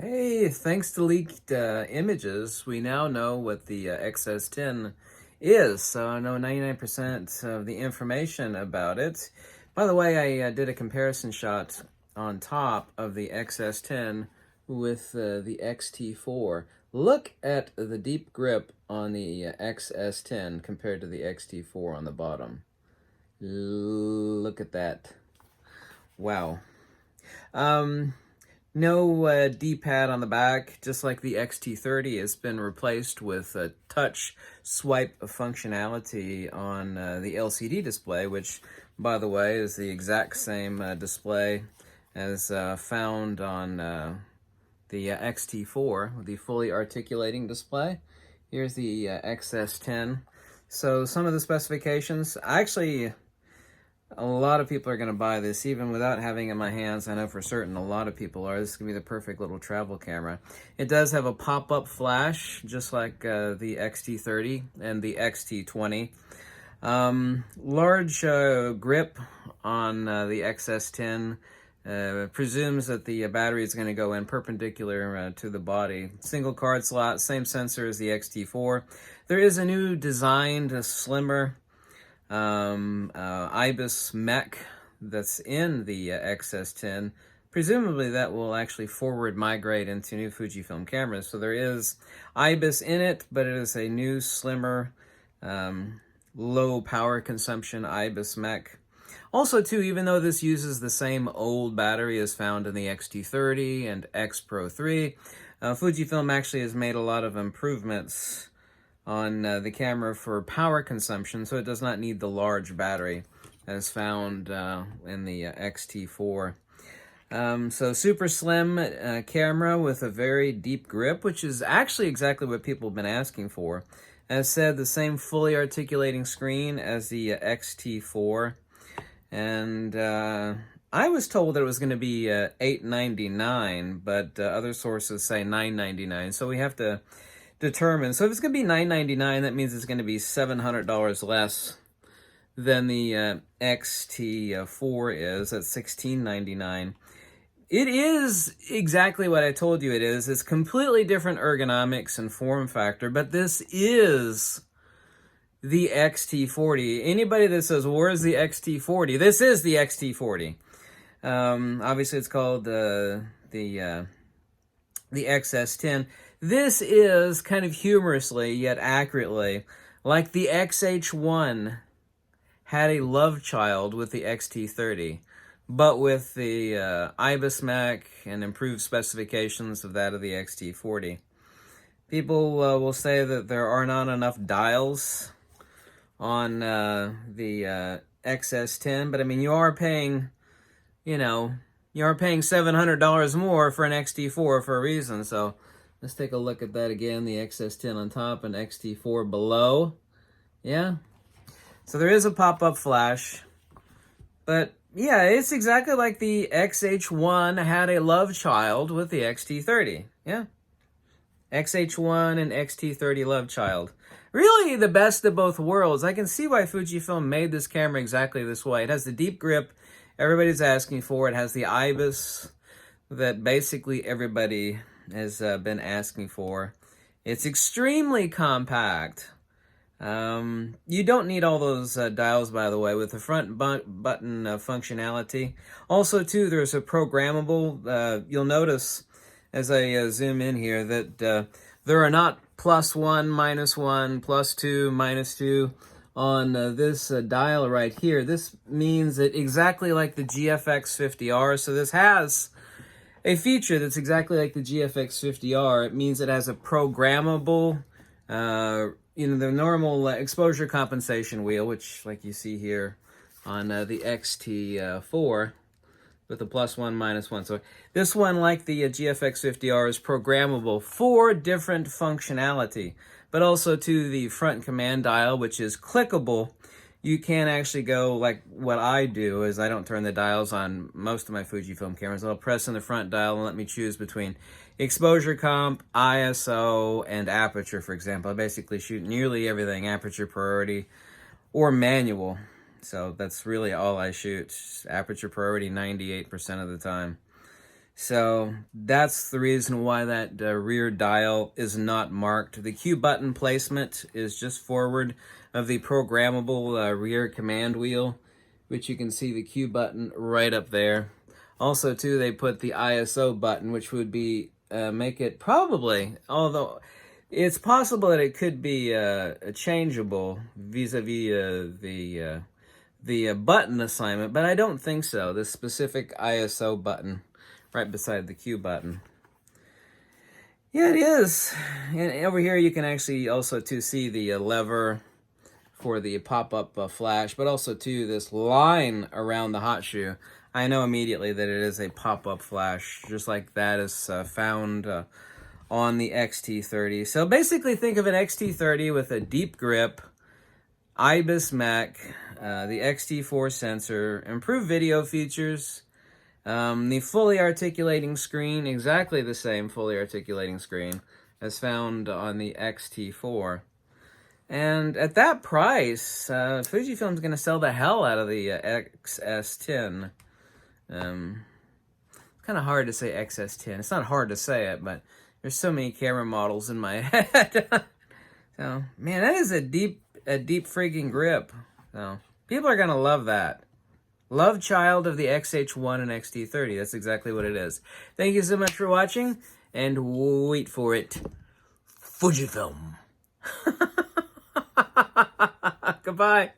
Hey, thanks to leaked images, we now know what the X-S10 is. So I know 99% of the information about it. By the way, I did a comparison shot on top of the X-S10 with the X-T4. Look at the deep grip on the X-S10 compared to the X-T4 on the bottom. Look at that. Wow. Um, no D-pad on the back, just like the XT30 has been replaced with a touch swipe functionality on the LCD display, which, by the way, is the exact same display as found on the XT4, the fully articulating display. Here's the X-S10. So some of the specifications, actually, a lot of people are going to buy this, even without having it in my hands. I know for certain a lot of people are. This is going to be the perfect little travel camera. It does have a pop-up flash, just like the XT30 and the XT20. Large grip on the X-S10. Presumes that the battery is going to go in perpendicular to the body. Single card slot, same sensor as the XT4. There is a new designed, slimmer IBIS mech that's in the X-S10. Presumably that will actually forward migrate into new Fujifilm cameras. So there is IBIS in it, but it is a new, slimmer, low power consumption IBIS mech. Also, too, even though this uses the same old battery as found in the XT30 and X Pro 3, Fujifilm actually has made a lot of improvements on the camera for power consumption, so it does not need the large battery as found in the XT4. So super slim camera with a very deep grip, which is actually exactly what people have been asking for. As said, the same fully articulating screen as the XT4. And I was told that it was going to be $899, but other sources say $999. So we have to determine. So if it's going to be $999, that means it's going to be $700 less than the XT4 is at $1699. It is exactly what I told you it is. It's completely different ergonomics and form factor, but this is the XT40. Anybody that says, where's the XT40? This is the XT40. Obviously, it's called the X-S10. This is kind of humorously, yet accurately, like the XH1 had a love child with the XT30, but with the IBIS mech and improved specifications of that of the XT40. People will say that there are not enough dials on the X-S10, but I mean, you are paying $700 more for an XT4 for a reason. So let's take a look at that again. The X-S10 on top and XT4 below. Yeah. So there is a pop-up flash. But yeah, it's exactly like the XH1 had a love child with the XT30. Yeah. XH1 and XT30 love child. Really the best of both worlds. I can see why Fujifilm made this camera exactly this way. It has the deep grip everybody's asking for. It has the IBIS that basically everybody has been asking for. It's extremely compact. You don't need all those dials, by the way, with the front button functionality. Also, too, there's a programmable. You'll notice as I zoom in here that there are not +1, -1, +2, -2 on this dial right here. This means that exactly like the GFX 50R, so this has a feature that's exactly like the GFX 50R. It means it has a programmable, the normal exposure compensation wheel, which like you see here on the XT4 with the +1, -1. So this one, like the GFX 50R, is programmable for different functionality, but also to the front command dial, which is clickable. You can actually go, like what I do, is I don't turn the dials on most of my Fujifilm cameras. I'll press in the front dial and let me choose between exposure comp, ISO, and aperture, for example. I basically shoot nearly everything, aperture priority, or manual. So that's really all I shoot. Aperture priority 98% of the time. So that's the reason why that rear dial is not marked. The Q button placement is just forward of the programmable rear command wheel, which you can see the Q button right up there. Also, too, they put the ISO button, which would be make it probably, although it's possible that it could be changeable vis-a-vis the button assignment, but I don't think so. The specific ISO button right beside the Q button. Yeah, it is. And over here you can actually also too see the lever for the pop-up flash, but also too this line around the hot shoe. I know immediately that it is a pop-up flash, just like that is found on the XT30. So basically think of an XT30 with a deep grip, IBIS Mac, the XT4 sensor, improved video features, the fully articulating screen, exactly the same fully articulating screen as found on the XT4. And at that price, Fujifilm's going to sell the hell out of the X-S10. Kind of hard to say X-S10. It's not hard to say it, but there's so many camera models in my head. So, man, that is a deep freaking grip. So, people are going to love that. Love child of the XH1 and XT30. That's exactly what it is. Thank you so much for watching, and wait for it. Fujifilm. Goodbye.